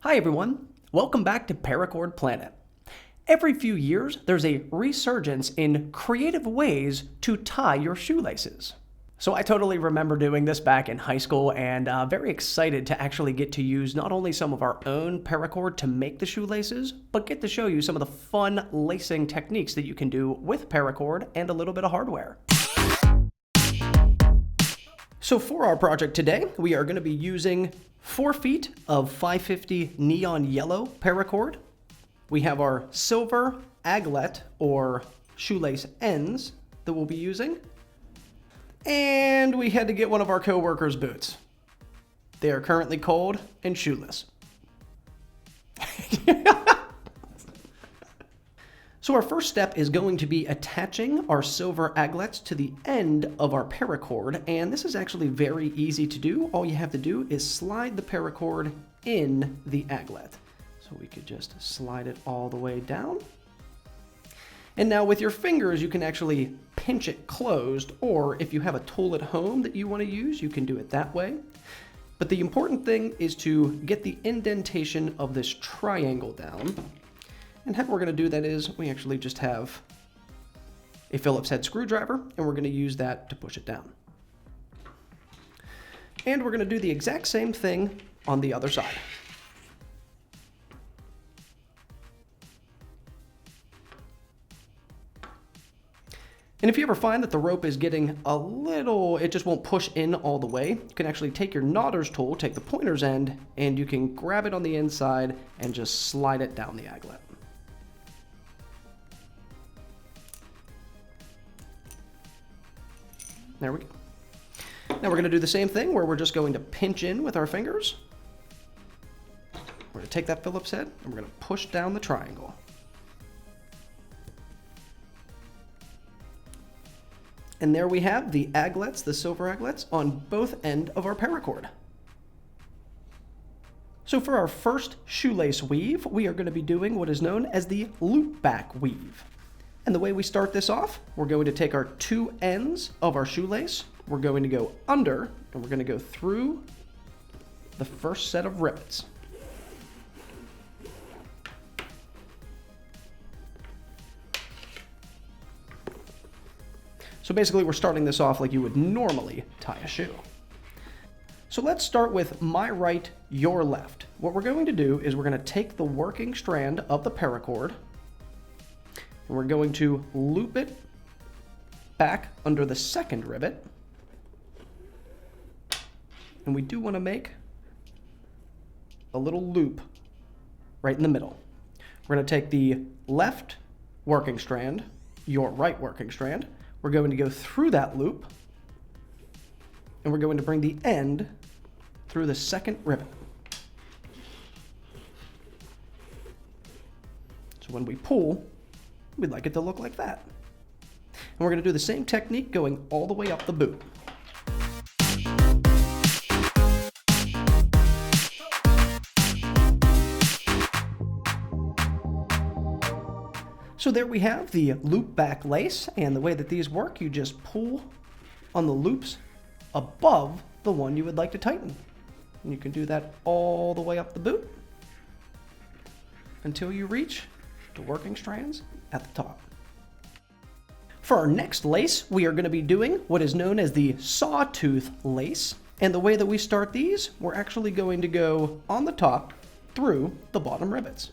Hi everyone, welcome back to Paracord Planet. Every few years, there's a resurgence in creative ways to tie your shoelaces. So I totally remember doing this back in high school and very excited to actually get to use not only some of our own paracord to make the shoelaces, but get to show you some of the fun lacing techniques that you can do with paracord and a little bit of hardware. So for our project today, we are going to be using 4 feet of 550 neon yellow paracord. We have our Silver Aglet or shoelace ends that we'll be using. And we had to get one of our coworkers' boots. They are currently cold and shoeless. So our first step is going to be attaching our Silver Aglets to the end of our paracord, and this is actually very easy to do. All you have to do is slide the paracord in the aglet. So we could just slide it all the way down. And now with your fingers, you can actually pinch it closed, or if you have a tool at home that you want to use, you can do it that way. But the important thing is to get the indentation of this triangle down. And how we're going to do that is we actually just have a Phillips head screwdriver, and we're going to use that to push it down. And we're going to do the exact same thing on the other side. And if you ever find that the rope is getting a little, it just won't push in all the way, you can actually take your knotter's tool, take the pointer's end, and you can grab it on the inside and just slide it down the aglet. There we go. Now we're going to do the same thing where we're just going to pinch in with our fingers. We're going to take that Phillips head and we're going to push down the triangle. And there we have the aglets, the silver aglets, on both ends of our paracord. So for our first shoelace weave, we are going to be doing what is known as the loopback weave. And the way we start this off, we're going to take our 2 ends of our shoelace, we're going to go under, and we're going to go through the first set of rivets. So basically we're starting this off like you would normally tie a shoe. So let's start with my right, your left. What we're going to do is we're going to take the working strand of the paracord, and we're going to loop it back under the second rivet. And we do want to make a little loop right in the middle. We're going to take the left working strand, your right working strand. We're going to go through that loop, and we're going to bring the end through the second rivet. So when we pull, we'd like it to look like that. And we're going to do the same technique going all the way up the boot. So there we have the loop back lace, and the way that these work, you just pull on the loops above the one you would like to tighten. And you can do that all the way up the boot until you reach the working strands at the top. For our next lace, we are going to be doing what is known as the Sawtooth lace. And the way that we start these, we're actually going to go on the top through the bottom rivets.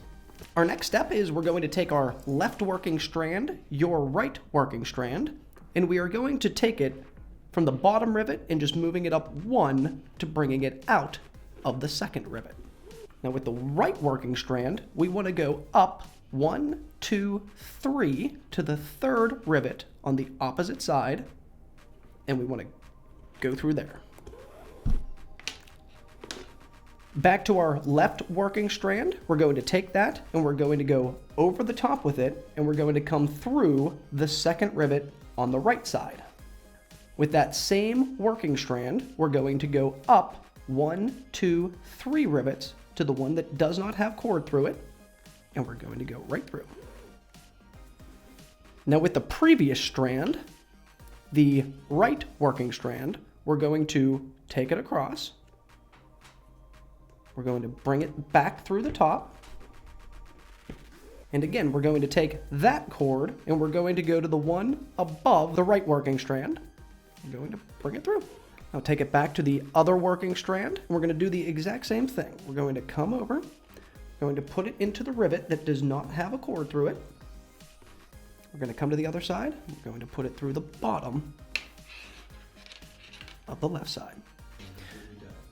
Our next step is we're going to take our left working strand, your right working strand, and we are going to take it from the bottom rivet and just moving it up 1 to bringing it out of the second rivet. Now with the right working strand, we want to go up 1, 2, 3 to the third rivet on the opposite side, and we want to go through there. Back to our left working strand, we're going to take that and we're going to go over the top with it, and we're going to come through the second rivet on the right side. With that same working strand, we're going to go up 1, 2, 3 rivets to the one that does not have cord through it, and we're going to go right through. Now with the previous strand, the right working strand, we're going to take it across, We're going to bring it back through the top. And again, we're going to take that cord and we're going to go to the one above the right working strand. We're going to bring it through. Now take it back to the other working strand, and we're going to do the exact same thing. We're going to come over, going to put it into the rivet that does not have a cord through it. We're going to come to the other side. We're going to put it through the bottom of the left side.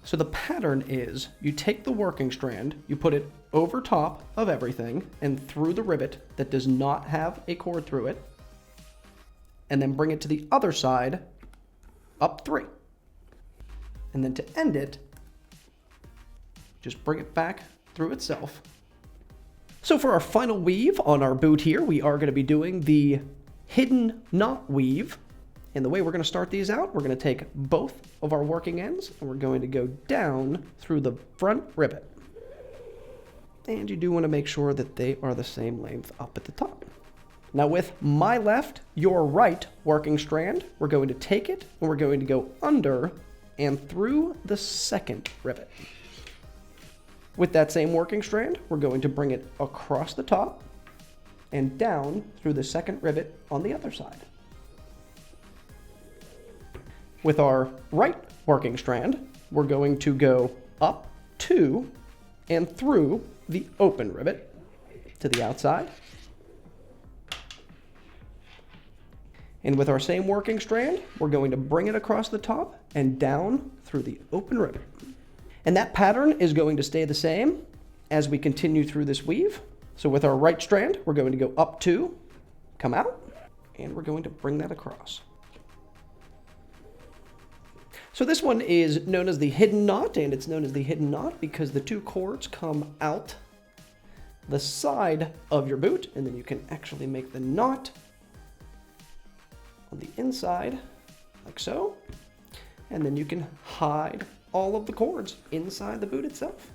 So the pattern is you take the working strand, you put it over top of everything and through the rivet that does not have a cord through it, and then bring it to the other side up 3. And then to end it, just bring it back through itself. So for our final weave on our boot here, we are going to be doing the hidden knot weave. And the way we're going to start these out, we're going to take both of our working ends and we're going to go down through the front rivet. And you do want to make sure that they are the same length up at the top. Now with my left, your right working strand, we're going to take it and we're going to go under and through the second rivet. With that same working strand, we're going to bring it across the top and down through the second rivet on the other side. With our right working strand, we're going to go up to and through the open rivet to the outside. And with our same working strand, we're going to bring it across the top and down through the open rivet. And that pattern is going to stay the same as we continue through this weave. So with our right strand, we're going to go up 2, come out, and we're going to bring that across. So this one is known as the hidden knot, and it's known as the hidden knot because the 2 cords come out the side of your boot, and then you can actually make the knot on the inside, like so, and then you can hide all of the cords inside the boot itself.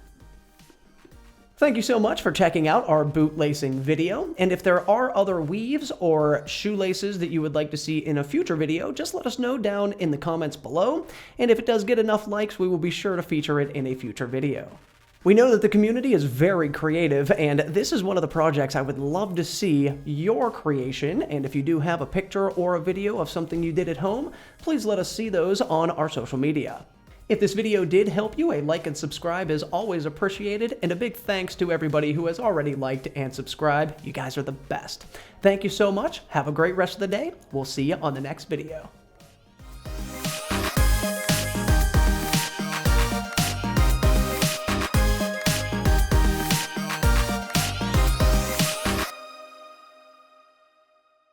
Thank you so much for checking out our boot lacing video, and if there are other weaves or shoelaces that you would like to see in a future video, just let us know down in the comments below, and if it does get enough likes, we will be sure to feature it in a future video. We know that the community is very creative, and this is one of the projects I would love to see your creation, and if you do have a picture or a video of something you did at home, please let us see those on our social media. If this video did help you, a like and subscribe is always appreciated, and a big thanks to everybody who has already liked and subscribed. You guys are the best. Thank you so much. Have a great rest of the day. We'll see you on the next video.